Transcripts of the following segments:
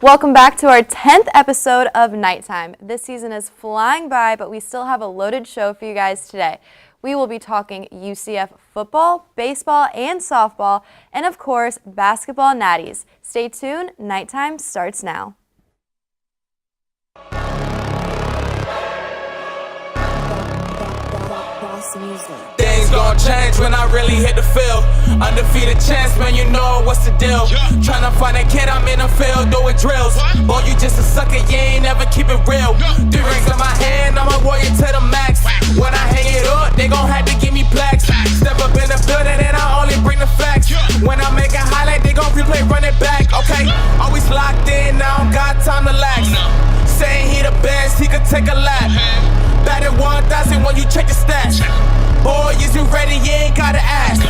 Welcome back to our 10th episode of Nighttime. This season is flying by, but we still have a loaded show for you guys today. We will be talking UCF football, baseball, and softball, and of course, basketball natties. Stay tuned, Nighttime starts now. Things gon' change when I really hit the field. Undefeated chance, man, you know what's the deal. Tryna find a kid, I'm in the field doing drills. Boy, you just a sucker, you ain't never keep it real. 3 rings in my hand, I'm a warrior to the max. When I hang it up, they gon' have to give me plaques. Step up in the building and I only bring the facts. When I make a highlight, they gon' replay, run it back. Okay, always locked in, now I don't got time to lax. Saying he the best, he could take a lap. Batted 1,000 when you check the stats. Boy, is you ready? You ain't gotta ask.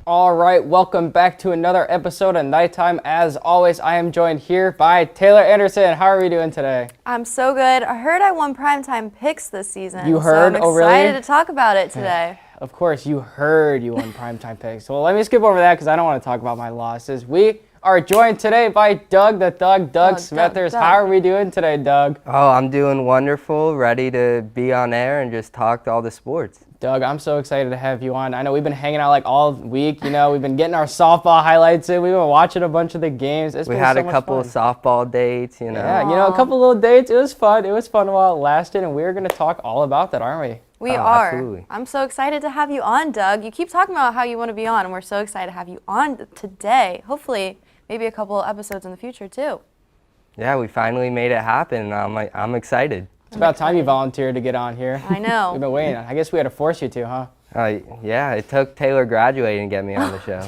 All right, welcome back to another episode of Nighttime. As always, I am joined here by Taylor Anderson. How are we doing today? I'm so good. I heard I won primetime picks this season. You heard? So I'm Oh, really? excited to talk about it today. Of course, you heard you won primetime picks. Well, let me skip over that because I don't want to talk about my losses. We are joined today by Doug Smethurst. Doug. How are we doing today, Doug? Oh, I'm doing wonderful, ready to be on air and just talk to all the sports. Doug, I'm so excited to have you on. I know we've been hanging out like all week, you know, we've been getting our softball highlights in, we've been watching a bunch of the games. We had a couple of softball dates, you know. Yeah, you know, a couple little dates. It was fun while it lasted, and we're going to talk all about that, aren't we? We are. Absolutely. I'm so excited to have you on, Doug. You keep talking about how you want to be on, and we're so excited to have you on today. Hopefully, maybe a couple of episodes in the future, too. Yeah, we finally made it happen. I'm excited. It's about time you volunteered to get on here. I know. We've been waiting. I guess we had to force you to, huh? Yeah, it took Taylor graduating to get me on the show.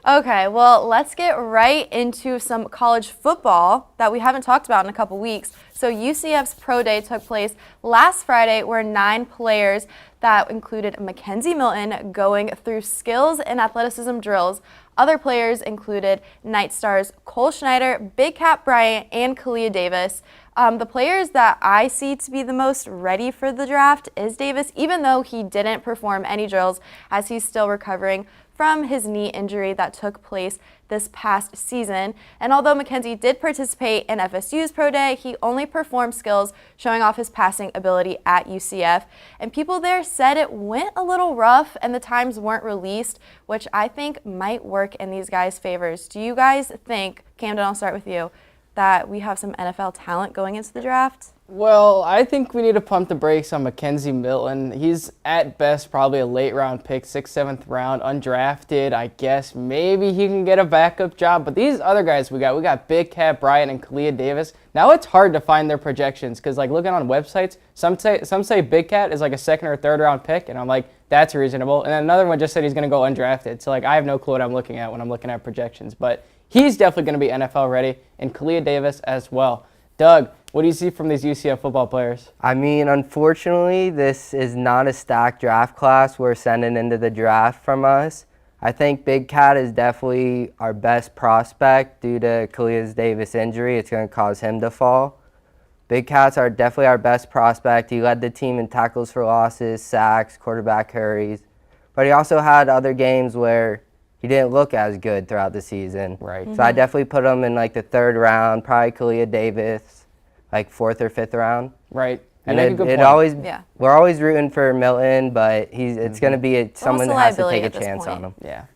Okay, well, let's get right into some college football that we haven't talked about in a couple weeks. So UCF's Pro Day took place last Friday, where 9 players that included Mackenzie Milton going through skills and athleticism drills. Other players included Night Stars Cole Schneider, Big Cat Bryant, and Kalia Davis. The players that I see to be the most ready for the draft is Davis, even though he didn't perform any drills as he's still recovering from his knee injury that took place this past season. And although Mackenzie did participate in FSU's Pro Day, he only performed skills showing off his passing ability at UCF. And people there said it went a little rough and the times weren't released, which I think might work in these guys' favors. Do you guys think, Camden, I'll start with you, that we have some NFL talent going into the draft? Well, I think we need to pump the brakes on Mackenzie Milton. He's at best probably a late round pick, 6th, 7th round, undrafted. I guess maybe he can get a backup job. But these other guys we got Big Cat Bryant and Kalia Davis. Now it's hard to find their projections because, like, looking on websites, some say Big Cat is like a 2nd or 3rd round pick, and I'm like, that's reasonable. And then another one just said he's going to go undrafted. So, like, I have no clue what I'm looking at when I'm looking at projections. But he's definitely going to be NFL ready, and Kalia Davis as well. Doug, what do you see from these UCF football players? I mean, unfortunately, this is not a stacked draft class we're sending into the draft from us. I think Big Cat is definitely our best prospect due to Kalia Davis' injury. It's going to cause him to fall. Big Cat's definitely our best prospect. He led the team in tackles for losses, sacks, quarterback hurries. But he also had other games where he didn't look as good throughout the season. Right. So I definitely put him in like the 3rd round, probably Kalia Davis, like 4th or 5th round. Right. And make a good point. we're always rooting for Milton, but it's going to be someone that has to take a chance on him. Yeah.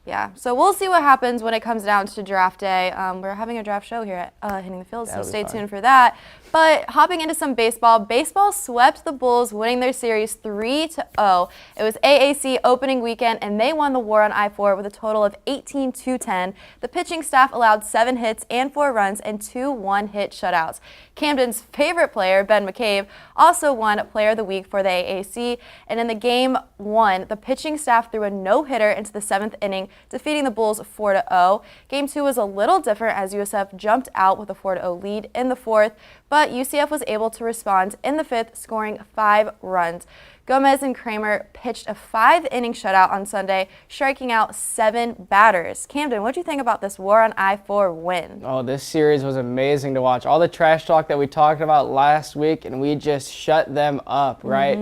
Yeah, so we'll see what happens when it comes down to draft day. We're having a draft show here at Hitting the Field, so stay tuned for that. But hopping into some baseball, baseball swept the Bulls, winning their series 3-0. It was AAC opening weekend, and they won the war on I-4 with a total of 18-10. The pitching staff allowed 7 hits and 4 runs and 2 one-hit shutouts. Camden's favorite player, Ben McCabe, also won Player of the Week for the AAC, and in the game 1, the pitching staff threw a no-hitter into the 7th inning, defeating the Bulls 4-0. Game 2 was a little different as USF jumped out with a 4-0 lead in the 4th, but UCF was able to respond in the 5th, scoring 5 runs. Gomez and Kramer pitched a 5-inning shutout on Sunday, striking out 7 batters. Camden, what do you think about this War on I-4 win? Oh, this series was amazing to watch. All the trash talk that we talked about last week, and we just shut them up, right?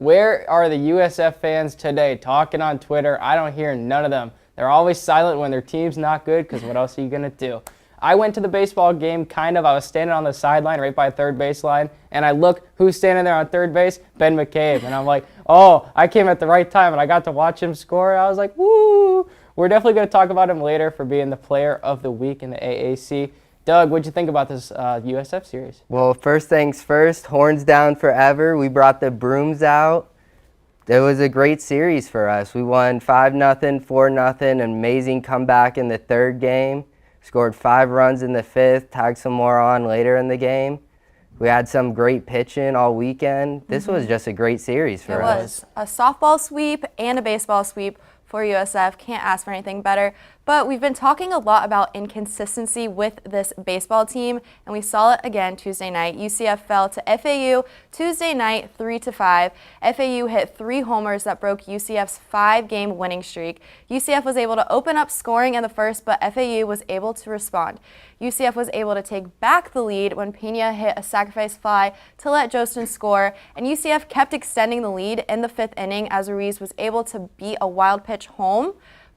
Where are the USF fans today talking on Twitter? I don't hear none of them. They're always silent when their team's not good because what else are you going to do? I went to the baseball game I was standing on the sideline right by third baseline, and I look who's standing there on third base, Ben McCabe. And I'm like, oh, I came at the right time, and I got to watch him score. I was like, woo! We're definitely going to talk about him later for being the player of the week in the AAC. Doug, what'd you think about this USF series? Well, first things first, horns down forever. We brought the brooms out. It was a great series for us. We won 5-0, 4-0, amazing comeback in the third game. Scored 5 runs in the fifth, tagged some more on later in the game. We had some great pitching all weekend. This was just a great series for us. It was a softball sweep and a baseball sweep for USF. Can't ask for anything better. But we've been talking a lot about inconsistency with this baseball team, and we saw it again Tuesday night. UCF fell to FAU Tuesday night 3-5. FAU hit 3 homers that broke UCF's 5-game winning streak. UCF was able to open up scoring in the first, but FAU was able to respond. UCF was able to take back the lead when Pena hit a sacrifice fly to let Jostin score, and UCF kept extending the lead in the 5th inning as Ruiz was able to beat a wild pitch home.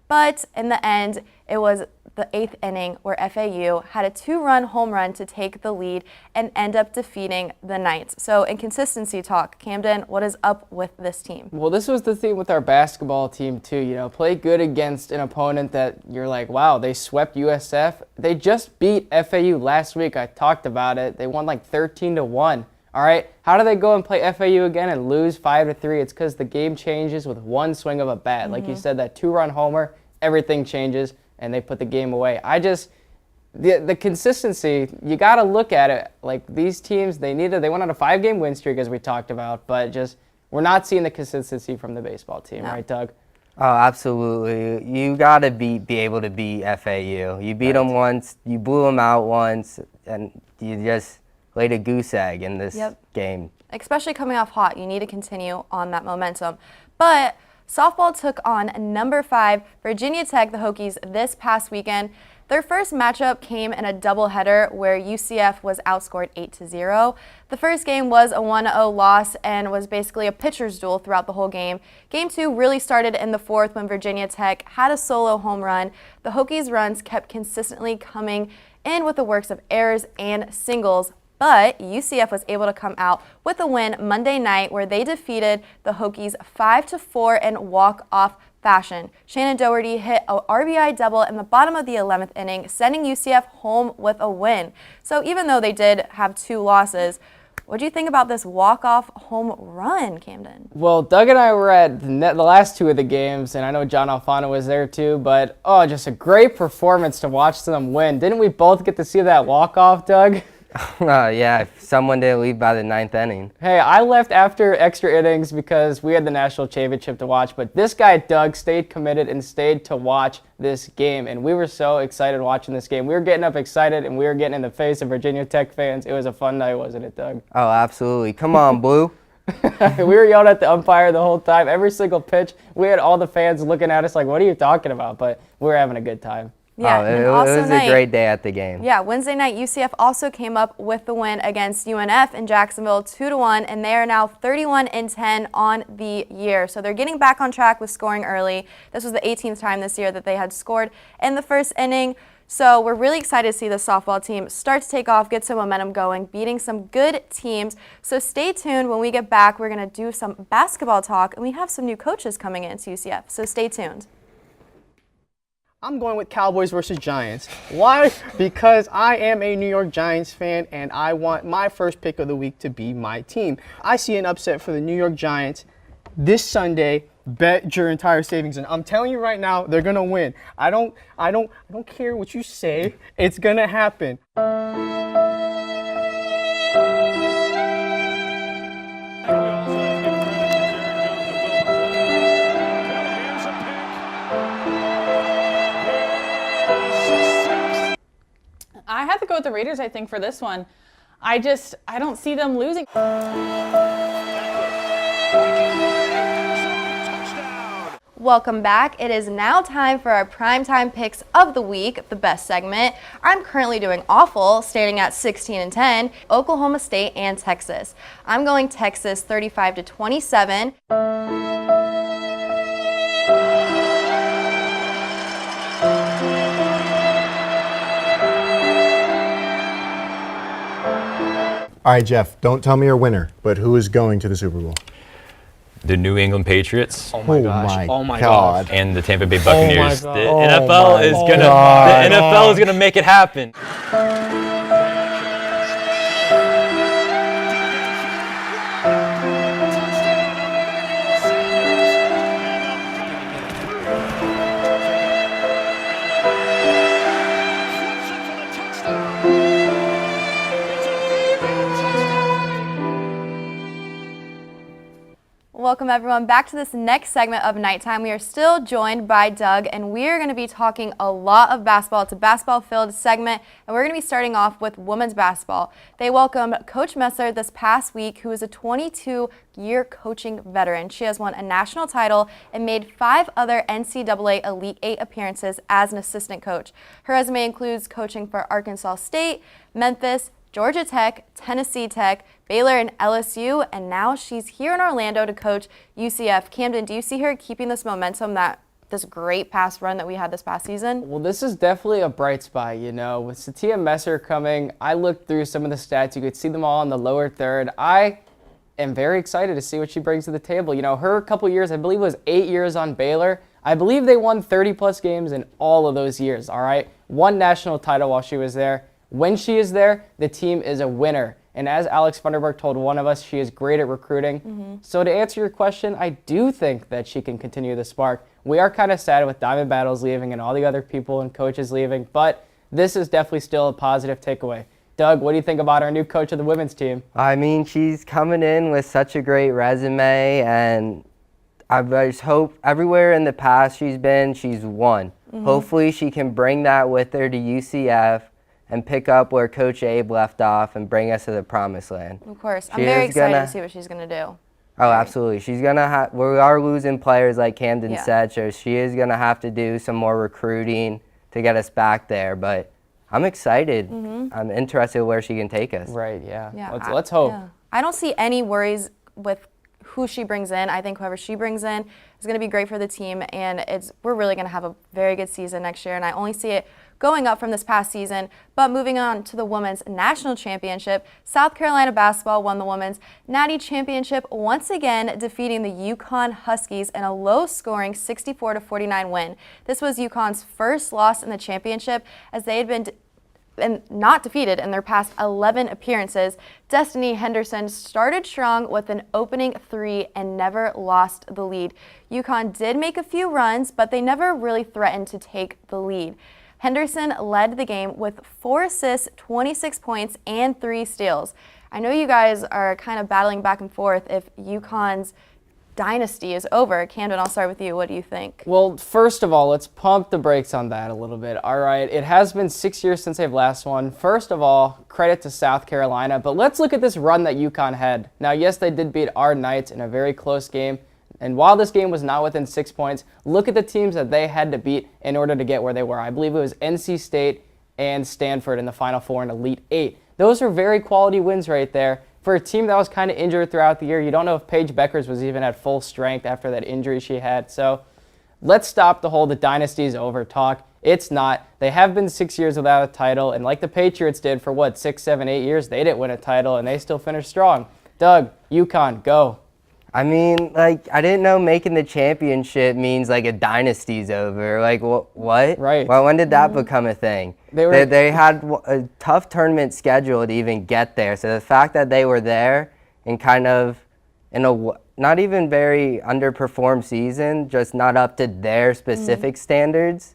But in the end, it was the 8th inning where FAU had a 2-run home run to take the lead and end up defeating the Knights. So inconsistency talk. Camden, what is up with this team? Well, this was the theme with our basketball team too. You know, play good against an opponent that you're like, wow, they swept USF. They just beat FAU last week. I talked about it. They won like 13-1. All right, how do they go and play FAU again and lose 5-3? It's because the game changes with one swing of a bat. Like you said, that 2-run homer, everything changes, and they put the game away. The consistency, you got to look at it. Like these teams, they went on a 5-game win streak as we talked about, but just we're not seeing the consistency from the baseball team, right, Doug? Oh, absolutely. You got to be able to beat FAU. You beat them once, you blew them out once, and you just laid a goose egg in this game. Especially coming off hot, you need to continue on that momentum. But softball took on number 5 Virginia Tech, the Hokies, this past weekend. Their first matchup came in a doubleheader where UCF was outscored 8-0. The first game was a 1-0 loss and was basically a pitcher's duel throughout the whole game. Game 2 really started in the 4th when Virginia Tech had a solo home run. The Hokies' runs kept consistently coming in with the works of errors and singles, but UCF was able to come out with a win Monday night where they defeated the Hokies 5-4 in walk-off fashion. Shannon Doherty hit a RBI double in the bottom of the 11th inning, sending UCF home with a win. So even though they did have 2 losses, what do you think about this walk-off home run, Camden? Well, Doug and I were at the last 2 of the games, and I know John Alfano was there too, but just a great performance to watch them win. Didn't we both get to see that walk-off, Doug? Yeah, if someone didn't leave by the 9th inning. Hey, I left after extra innings because we had the national championship to watch, but this guy, Doug, stayed committed and stayed to watch this game, and we were so excited watching this game. We were getting up excited, and we were getting in the face of Virginia Tech fans. It was a fun night, wasn't it, Doug? Oh, absolutely. Come on, Blue. We were yelling at the umpire the whole time. Every single pitch, we had all the fans looking at us like, what are you talking about? But we were having a good time. Yeah, it was a great day at the game. Yeah, Wednesday night, UCF also came up with the win against UNF in Jacksonville 2-1, and they are now 31-10 on the year. So they're getting back on track with scoring early. This was the 18th time this year that they had scored in the first inning. So we're really excited to see the softball team start to take off, get some momentum going, beating some good teams. So stay tuned. When we get back, we're going to do some basketball talk, and we have some new coaches coming into UCF. So stay tuned. I'm going with Cowboys versus Giants. Why? Because I am a New York Giants fan, and I want my first pick of the week to be my team. I see an upset for the New York Giants this Sunday. Bet your entire savings, and I'm telling you right now, they're gonna win. I don't care what you say. It's gonna happen. I have to go with the Raiders, I think, for this one. I don't see them losing. Welcome back. It is now time for our primetime picks of the week, the best segment. I'm currently doing awful, standing at 16-10, Oklahoma State and Texas. I'm going Texas 35-27. All right, Jeff, don't tell me your winner, but who is going to the Super Bowl? The New England Patriots Oh my gosh. Oh my God. and the Tampa Bay Buccaneers. God. The Oh NFL my is gonna God. the NFL is gonna make it happen. Welcome everyone back to this next segment of Nighttime. We are still joined by Doug, and we are going to be talking a lot of basketball. It's a basketball-filled segment, and we're going to be starting off with women's basketball. They welcomed Coach Messer this past week, who is a 22-year coaching veteran. She has won a national title and made 5 other NCAA Elite 8 appearances as an assistant coach. Her resume includes coaching for Arkansas State, Memphis, Georgia Tech, Tennessee Tech, Baylor, and LSU, and now she's here in Orlando to coach UCF. Camden, do you see her keeping this momentum, this great past run that we had this past season? Well, this is definitely a bright spot, you know. With Satia Messer coming, I looked through some of the stats. You could see them all in the lower third. I am very excited to see what she brings to the table. You know, her couple years, I believe it was 8 years on Baylor. I believe they won 30-plus games in all of those years, all right? One national title while she was there. When she is there, the team is a winner. And as Alex Funderburg told one of us, she is great at recruiting. So to answer your question, I do think that she can continue the spark. We are kind of sad with Diamond Battles leaving and all the other people and coaches leaving, but this is definitely still a positive takeaway. Doug, what do you think about our new coach of the women's team? I mean, she's coming in with such a great resume, and I just hope everywhere in the past she's been, she's won. Hopefully she can bring that with her to UCF and pick up where Coach Abe left off and bring us to the promised land. Of course. I'm very excited to see what she's going to do. Oh, absolutely. She's going to have, we are losing players like Camden said, so she is going to have to do some more recruiting to get us back there. But I'm excited. I'm interested where she can take us. Right, yeah. Let's hope. Yeah. I don't see any worries with who she brings in. I think whoever she brings in is going to be great for the team, and we're really going to have a very good season next year, and I only see it going up from this past season. But moving on to the Women's National Championship, South Carolina basketball won the Women's Natty Championship once again, defeating the UConn Huskies in a low-scoring 64-49 win. This was UConn's first loss in the championship, as they had been not defeated in their past 11 appearances. Destiny Henderson started strong with an opening 3 and never lost the lead. UConn did make a few runs, but they never really threatened to take the lead. Henderson led the game with 4 assists, 26 points, and 3 steals. I know you guys are kind of battling back and forth if UConn's dynasty is over. Camden, I'll start with you. What do you think? Well, first of all, let's pump the brakes on that a little bit. All right, it has been 6 years since they've last won. First of all, credit to South Carolina, but let's look at this run that UConn had. Now, yes, they did beat our Knights in a very close game, and while this game was not within 6 points, look at the teams that they had to beat in order to get where they were. I believe it was NC State and Stanford in the Final Four in Elite 8. Those are very quality wins right there. For a team that was kind of injured throughout the year, you don't know if Paige Beckers was even at full strength after that injury she had. So let's stop the whole the dynasty's over talk. It's not. They have been 6 years without a title, and like the Patriots did for 6, 7, 8 years, they didn't win a title, and they still finished strong. Doug, UConn, go. I mean, like, I didn't know making the championship means, like, a dynasty's over. Like, what? Right. Well, when did that become a thing? They had a tough tournament schedule to even get there. So the fact that they were there and kind of in a not even very underperformed season, just not up to their specific standards,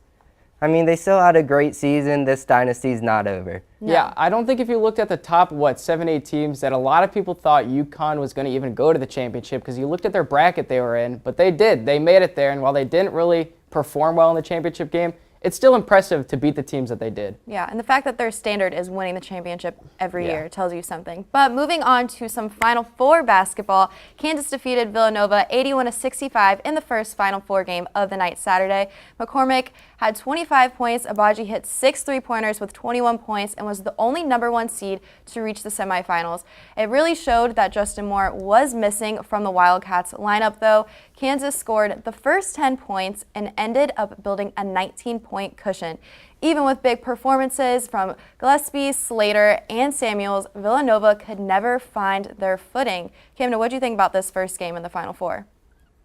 I mean, they still had a great season. This dynasty's not over. No. Yeah, I don't think if you looked at the top, 7, 8 teams, that a lot of people thought UConn was going to even go to the championship because you looked at their bracket they were in, but they did. They made it there, and while they didn't really perform well in the championship game, it's still impressive to beat the teams that they did. Yeah, and the fact that their standard is winning the championship every Yeah. year tells you something. But moving on to some Final Four basketball, Kansas defeated Villanova 81-65 in the first Final Four game of the night Saturday. McCormick had 25 points. Abaji hit 6 3-pointers with 21 points and was the only #1 seed to reach the semifinals. It really showed that Justin Moore was missing from the Wildcats lineup, though. Kansas scored the first 10 points and ended up building a 19-point cushion. Even with big performances from Gillespie, Slater, and Samuels, Villanova could never find their footing. Camden, what do you think about this first game in the Final Four?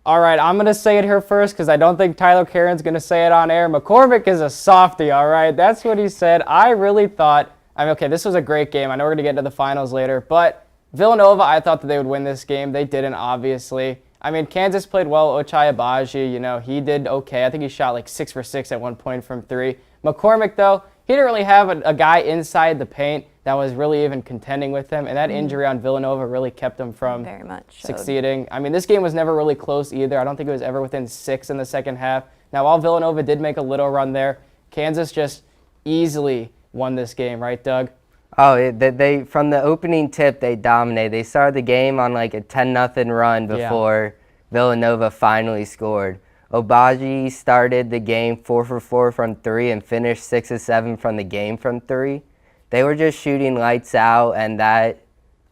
All right, I'm going to say it here first because I don't think Tyler Caron's going to say it on air. McCormick is a softie, all right? That's what he said. I really thought, okay, this was a great game. I know we're going to get into the finals later, but Villanova, I thought that they would win this game. They didn't, obviously. I mean, Kansas played well. Ochai Agbaji, he did okay. I think he shot like 6 for 6 at one point from 3. McCormick, though, he didn't really have a guy inside the paint that was really even contending with him, and that injury on Villanova really kept him from Very much succeeding. I mean, this game was never really close either. I don't think it was ever within 6 in the second half. Now, while Villanova did make a little run there, Kansas just easily won this game, right, Doug? Oh, they from the opening tip, they dominated. They started the game on like a 10-0 run before Villanova finally scored. Agbaji started the game 4 for 4 from 3 and finished 6 of 7 from the game from 3. They were just shooting lights out, and that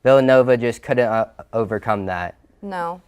Villanova just couldn't overcome that. No.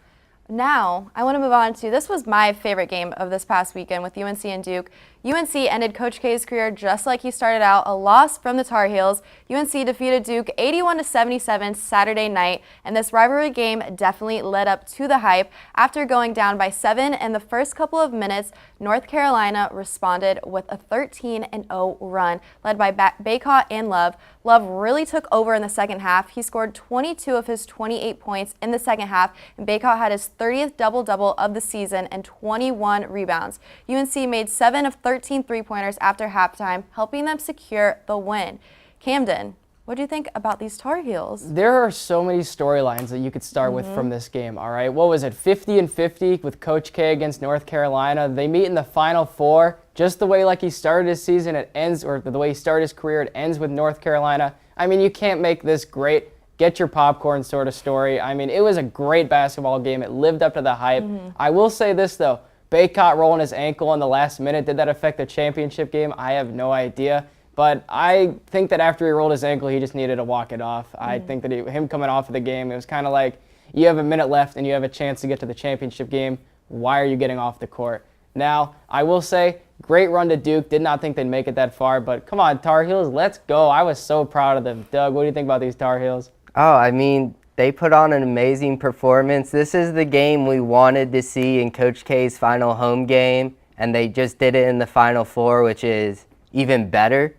Now, I want to move on to, this was my favorite game of this past weekend with UNC and Duke. UNC ended Coach K's career just like he started out, a loss from the Tar Heels. UNC defeated Duke 81-77 Saturday night, and this rivalry game definitely led up to the hype. After going down by 7 in the first couple of minutes, North Carolina responded with a 13-0 run, led by Baycott and Love. Love really took over in the second half. He scored 22 of his 28 points in the second half, and Baycott had his 30th double-double of the season and 21 rebounds. UNC made 7 of 13 three-pointers after halftime, helping them secure the win. Camden, what do you think about these Tar Heels? There are so many storylines that you could start with from this game, all right? What was it, 50-50 with Coach K against North Carolina? They meet in the Final Four. Just the way like he started his season, it ends, or the way he started his career, it ends with North Carolina. I mean, you can't make this great get your popcorn sort of story. I mean, it was a great basketball game. It lived up to the hype. I will say this, though. Baycott rolling his ankle in the last minute, did that affect the championship game? I have no idea. But I think that after he rolled his ankle, he just needed to walk it off. I think that him coming off of the game, it was kind of like you have a minute left and you have a chance to get to the championship game. Why are you getting off the court? Now, I will say, great run to Duke. Did not think they'd make it that far. But come on, Tar Heels, let's go. I was so proud of them. Doug, what do you think about these Tar Heels? Oh, I mean, they put on an amazing performance. This is the game we wanted to see in Coach K's final home game, and they just did it in the Final Four, which is even better.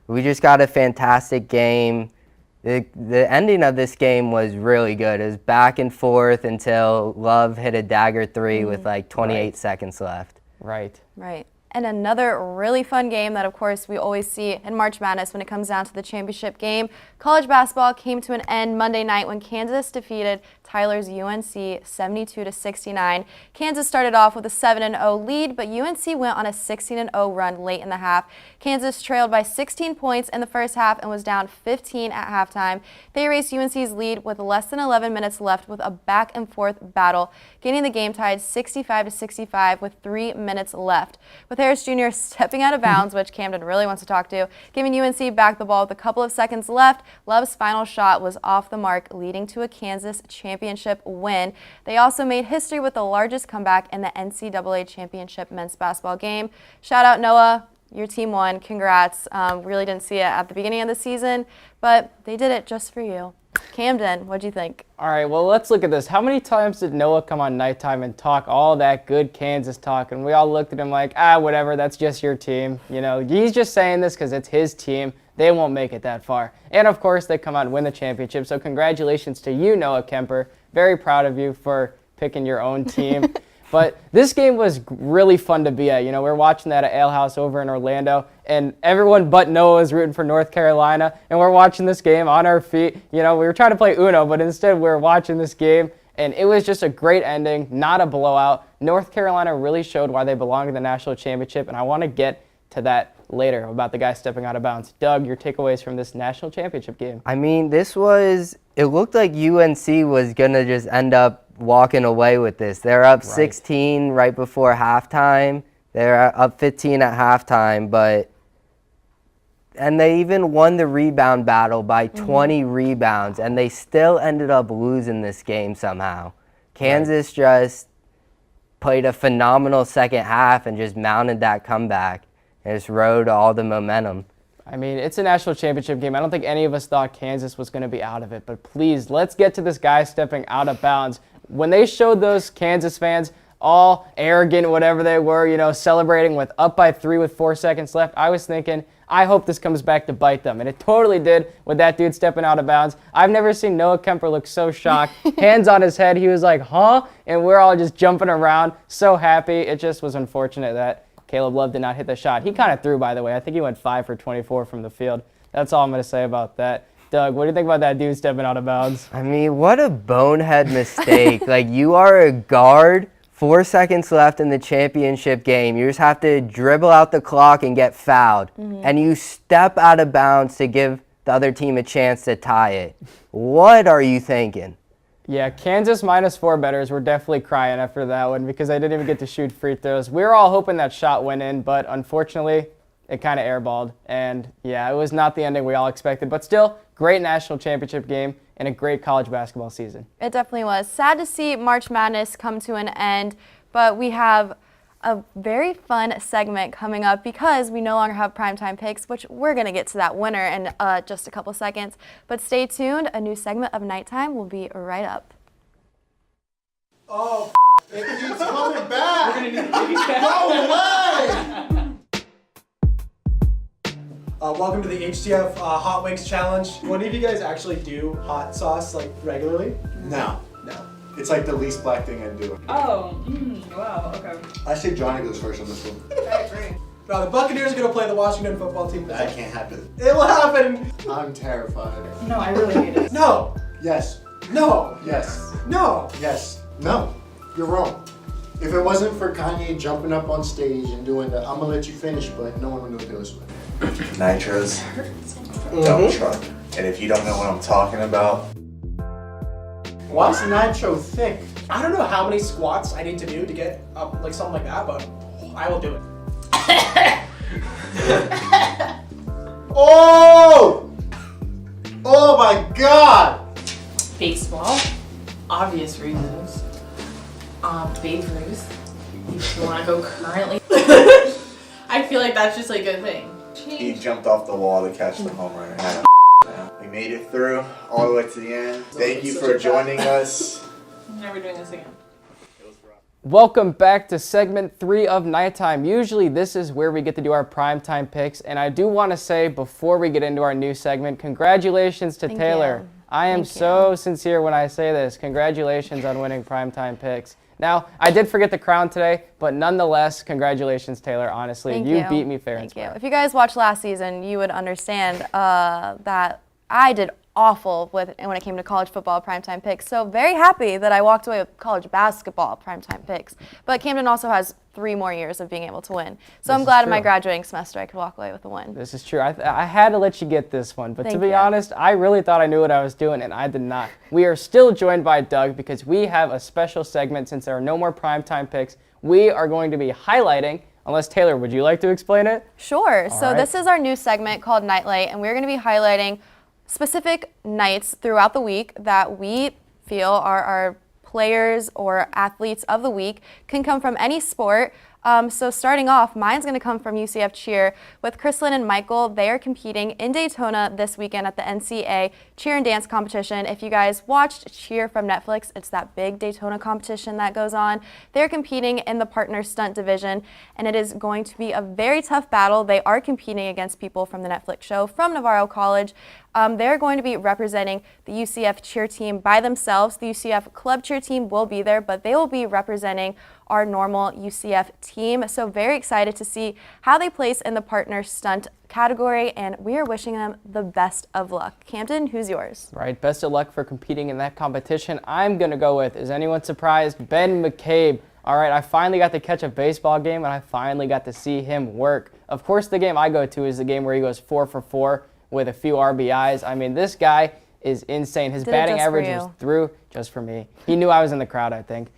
We just got a fantastic game. The ending of this game was really good. It was back and forth until Love hit a dagger 3 with like 28 seconds left. Right. Right. And another really fun game that, of course, we always see in March Madness when it comes down to the championship game. College basketball came to an end Monday night when Kansas defeated Tyler's UNC 72-69. Kansas started off with a 7-0 lead, but UNC went on a 16-0 run late in the half. Kansas trailed by 16 points in the first half and was down 15 at halftime. They erased UNC's lead with less than 11 minutes left with a back-and-forth battle, getting the game tied 65-65 with 3 minutes left. With Harris Jr. stepping out of bounds, which Camden really wants to talk to, giving UNC back the ball with a couple of seconds left, Love's final shot was off the mark, leading to a Kansas championship win. They also made history with the largest comeback in the NCAA championship men's basketball game. Shout out Noah, your team won. Congrats. Really didn't see it at the beginning of the season, but they did it just for you. Camden, what'd you think? All right, well, let's look at this. How many times did Noah come on Nighttime and talk all that good Kansas talk? And we all looked at him like, whatever, that's just your team. You know, he's just saying this because it's his team. They won't make it that far. And, of course, they come out and win the championship. So congratulations to you, Noah Kemper. Very proud of you for picking your own team. But this game was really fun to be at. You know, we were watching that at Ale House over in Orlando, and everyone but Noah was rooting for North Carolina, and we're watching this game on our feet. You know, we were trying to play Uno, but instead we were watching this game, and it was just a great ending, not a blowout. North Carolina really showed why they belong in the national championship, and I want to get to that later about the guy stepping out of bounds. Doug, your takeaways from this national championship game? I mean, it looked like UNC was going to just end up walking away with this. They're up 16 right before halftime. They're up 15 at halftime, and they even won the rebound battle by 20 rebounds, and they still ended up losing this game somehow. Kansas just played a phenomenal second half and just mounted that comeback and just rode all the momentum. I mean, it's a national championship game. I don't think any of us thought Kansas was going to be out of it, but please, let's get to this guy stepping out of bounds. When they showed those Kansas fans all arrogant, whatever they were, celebrating with up by 3 with 4 seconds left, I was thinking, I hope this comes back to bite them. And it totally did with that dude stepping out of bounds. I've never seen Noah Kemper look so shocked. Hands on his head. He was like, huh? And we're all just jumping around, so happy. It just was unfortunate that Caleb Love did not hit the shot. He kind of threw, by the way. I think he went 5 for 24 from the field. That's all I'm going to say about that. Doug, what do you think about that dude stepping out of bounds? I mean, what a bonehead mistake. Like, you are a guard, 4 seconds left in the championship game. You just have to dribble out the clock and get fouled. And you step out of bounds to give the other team a chance to tie it. What are you thinking? Yeah, Kansas -4 bettors were definitely crying after that one because they didn't even get to shoot free throws. We were all hoping that shot went in, but unfortunately, it kind of airballed. And yeah, it was not the ending we all expected, but still, great national championship game and a great college basketball season. It definitely was. Sad to see March Madness come to an end, but we have a very fun segment coming up because we no longer have primetime picks, which we're going to get to that winner in just a couple seconds. But stay tuned. A new segment of Nighttime will be right up. Oh, it keeps coming back. We're going to need to go away. Welcome to the Hcf Hot Wings Challenge. One of you guys actually do hot sauce like regularly? No. It's like the least black thing I do. Oh, wow, okay. I say Johnny goes first on this one. I agree. Now, the Buccaneers are going to play the Washington football team. That can't happen. It will happen. I'm terrified. No, I really hate it. No. Yes. No. Yes. No. Yes. No. You're wrong. If it wasn't for Kanye jumping up on stage and doing the I'm gonna let you finish, but no one would know Taylor Swift. Nitro's dump truck. And if you don't know what I'm talking about, Why is Nitro thick? I don't know how many squats I need to do to get up like something like that, but I will do it. Oh! Oh my God! Baseball, obvious reasons. Babe Ruth, if you want to go currently. I feel like that's just like a thing. he jumped off the wall to catch the home run. We made it through all the way to the end. Thank you for joining us. I'm never doing this again. Welcome back to segment 3 of Nighttime. Usually this is where we get to do our primetime picks, and I do want to say before we get into our new segment, congratulations to Taylor. I am so sincere when I say this. Congratulations on winning primetime picks. Now, I did forget the crown today, but nonetheless, congratulations, Taylor. Honestly, you beat me fair and square. If you guys watched last season, you would understand that I did awful when it came to college football primetime picks. So very happy that I walked away with college basketball primetime picks. But Camden also has 3 more years of being able to win. So I'm glad in my graduating semester I could walk away with a win. This is true. I had to let you get this one. But to be honest, I really thought I knew what I was doing, and I did not. We are still joined by Doug because we have a special segment since there are no more primetime picks. We are going to be highlighting, unless Taylor, would you like to explain it? Sure. So this is our new segment called Nightlight, and we're going to be highlighting specific nights throughout the week that we feel are our players or athletes of the week. Can come from any sport. So starting off, mine's going to come from UCF Cheer with Chrislyn and Michael. They are competing in Daytona this weekend at the NCAA Cheer and Dance competition. If you guys watched Cheer from Netflix, it's that big Daytona competition that goes on. They're competing in the partner stunt division, and it is going to be a very tough battle. They are competing against people from the Netflix show from Navarro College. They're going to be representing the UCF cheer team by themselves. The UCF club cheer team will be there, but they will be representing our normal UCF team. So very excited to see how they place in the partner stunt category, and we are wishing them the best of luck. Camden, who's yours? Right, best of luck for competing in that competition. I'm going to go with, is anyone surprised, Ben McCabe. All right, I finally got to catch a baseball game, and I finally got to see him work. Of course, the game I go to is the game where he goes 4 for 4 with a few RBIs. I mean, this guy is insane. His batting average was through just for me. He knew I was in the crowd, I think.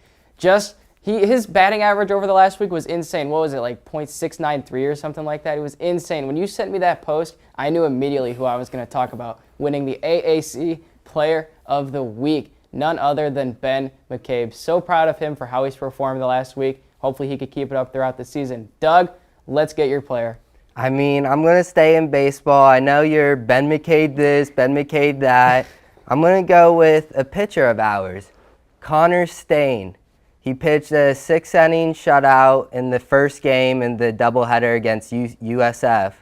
His batting average over the last week was insane. What was it, like .693 or something like that? It was insane. When you sent me that post, I knew immediately who I was going to talk about winning the AAC Player of the Week. None other than Ben McCabe. So proud of him for how he's performed the last week. Hopefully he could keep it up throughout the season. Doug, let's get your player. I mean, I'm going to stay in baseball. I know you're Ben McCabe this, Ben McCabe that. I'm going to go with a pitcher of ours, Connor Stain. He pitched a 6-inning shutout in the first game in the doubleheader against USF.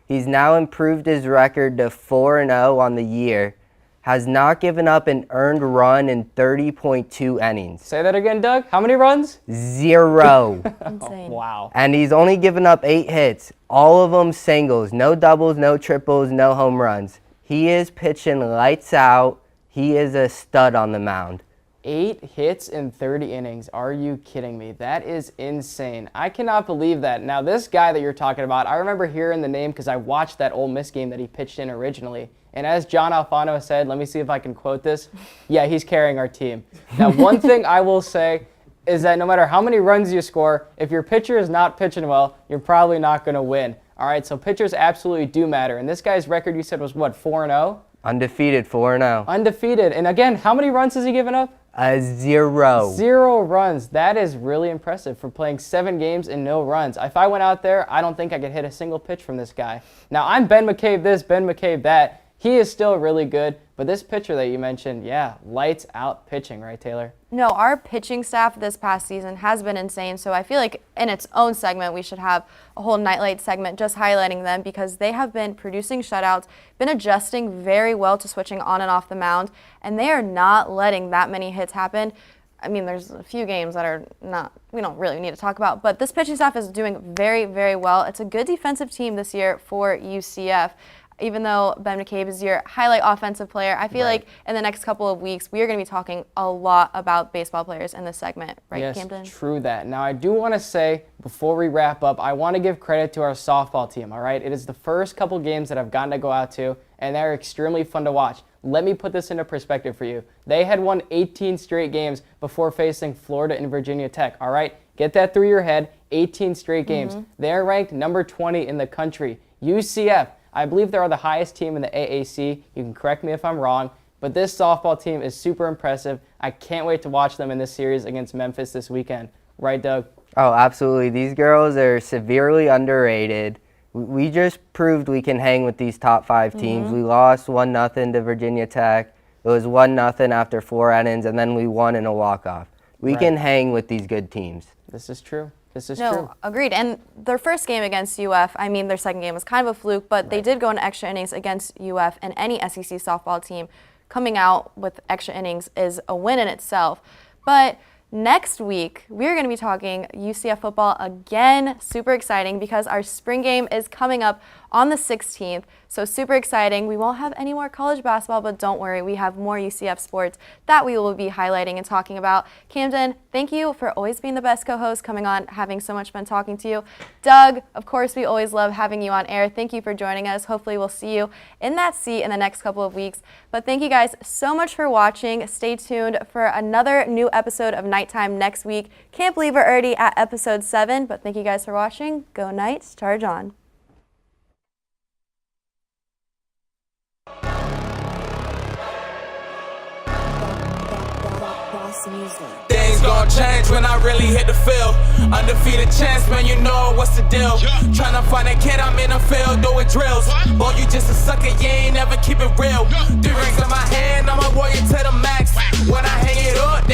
He's now improved his record to 4-0 on the year. Has not given up an earned run in 30.2 innings. Say that again, Doug. How many runs? 0. Insane. Wow. And he's only given up 8 hits, all of them singles, no doubles, no triples, no home runs. He is pitching lights out. He is a stud on the mound. 8 hits in 30 innings. Are you kidding me? That is insane. I cannot believe that. Now, this guy that you're talking about, I remember hearing the name because I watched that Ole Miss game that he pitched in originally. And as John Alfano said, let me see if I can quote this. Yeah, he's carrying our team. Now, one thing I will say is that no matter how many runs you score, if your pitcher is not pitching well, you're probably not going to win. All right, so pitchers absolutely do matter. And this guy's record, you said, was what, 4-0? Undefeated, 4-0. Undefeated. And again, how many runs has he given up? 0. 0 runs. That is really impressive for playing 7 games and no runs. If I went out there, I don't think I could hit a single pitch from this guy. Now, I'm Ben McCabe this, Ben McCabe that. He is still really good, but this pitcher that you mentioned, yeah, lights out pitching, right, Taylor? No, our pitching staff this past season has been insane, so I feel like in its own segment we should have a whole Nightlight segment just highlighting them because they have been producing shutouts, been adjusting very well to switching on and off the mound, and they are not letting that many hits happen. I mean, there's a few games that are not, we don't really need to talk about, but this pitching staff is doing very, very well. It's a good defensive team this year for UCF. Even though Ben McCabe is your highlight offensive player, I feel like in the next couple of weeks, we are going to be talking a lot about baseball players in this segment, right, yes, Camden? Yes, true that. Now, I do want to say, before we wrap up, I want to give credit to our softball team, all right? It is the first couple games that I've gotten to go out to, and they're extremely fun to watch. Let me put this into perspective for you. They had won 18 straight games before facing Florida and Virginia Tech, all right? Get that through your head, 18 straight games. They're ranked number 20 in the country. UCF, I believe they are the highest team in the AAC. You can correct me if I'm wrong, but this softball team is super impressive. I can't wait to watch them in this series against Memphis this weekend. Right, Doug? Oh, absolutely. These girls are severely underrated. We just proved we can hang with these top 5 teams. We lost 1-0 to Virginia Tech. It was 1-0 after 4 innings, and then we won in a walk-off. We can hang with these good teams. This is true. This is true. No, agreed. And their first game against UF, I mean, their second game was kind of a fluke, but they did go in extra innings against UF, and any SEC softball team coming out with extra innings is a win in itself. But next week, we're going to be talking UCF football again. Super exciting because our spring game is coming up on the 16th. So super exciting. We won't have any more college basketball, but don't worry. We have more UCF sports that we will be highlighting and talking about. Camden, thank you for always being the best co-host, coming on, having so much fun talking to you. Doug, of course, we always love having you on air. Thank you for joining us. Hopefully we'll see you in that seat in the next couple of weeks. But thank you guys so much for watching. Stay tuned for another new episode of Nighttime next week. Can't believe we're already at episode 7, but thank you guys for watching. Go Knights, charge on. Things gon' change when I really hit the field. Undefeated champs, man, you know what's the deal. Tryna find a kid, I'm in the field doing drills. Boy, you just a sucker, you ain't never keep it real. 3 rings in my hand, I'm a warrior to the max. When I hang it up,